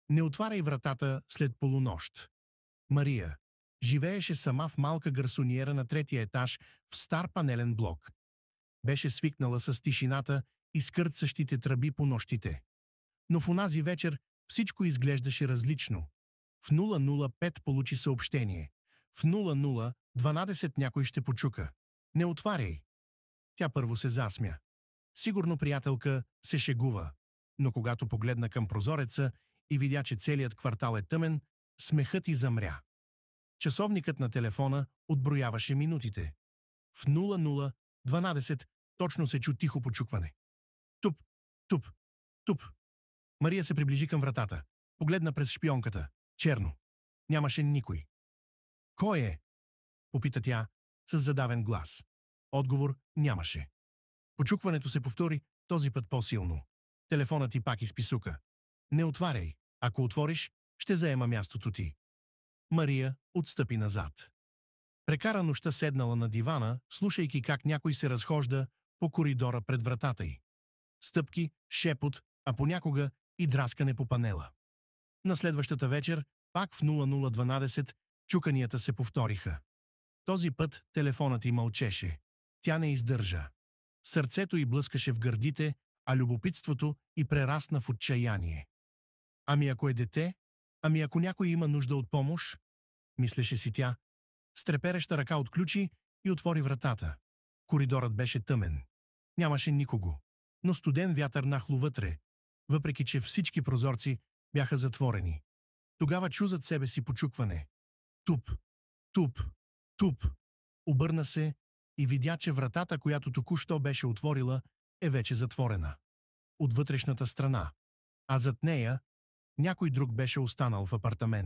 Не отваряй вратата след полунощ. Мария живееше сама в малка гарсониера на третия етаж в стар панелен блок. Беше свикнала с тишината и скърцащите тръби по нощите. Но в онази вечер всичко изглеждаше различно. В 005 получи съобщение. В 0012 някой ще почука. Не отваряй. Тя първо се засмя. Сигурно приятелка се шегува. Но когато погледна към прозореца и видя, че целият квартал е тъмен, смехът й замря. Часовникът на телефона отброяваше минутите. В 0012 точно се чу тихо почукване. Туп, туп, туп. Мария се приближи към вратата. Погледна през шпионката. Черно. Нямаше никой. Кой е? Попита тя с задавен глас. Отговор нямаше. Почукването се повтори, този път по-силно. Телефонът ти пак изписука. Не отваряй. Ако отвориш, ще заема мястото ти. Мария отстъпи назад. Прекара нощта седнала на дивана, слушайки как някой се разхожда по коридора пред вратата й. Стъпки, шепот, а понякога и драскане по панела. На следващата вечер, пак в 0012, чуканията се повториха. Този път телефонът й мълчеше. Тя не издържа. Сърцето й блъскаше в гърдите, а любопитството й прерасна в отчаяние. Ами ако е дете? Ами ако някой има нужда от помощ? Мислеше си тя. С трепереща ръка отключи и отвори вратата. Коридорът беше тъмен. Нямаше никого. Но студен вятър нахлу вътре, въпреки че всички прозорци бяха затворени. Тогава чу зад себе си почукване. Туп, туп, туп. Обърна се и видя, че вратата, която току-що беше отворила, е вече затворена. От вътрешната страна. А зад нея някой друг беше останал в апартамент.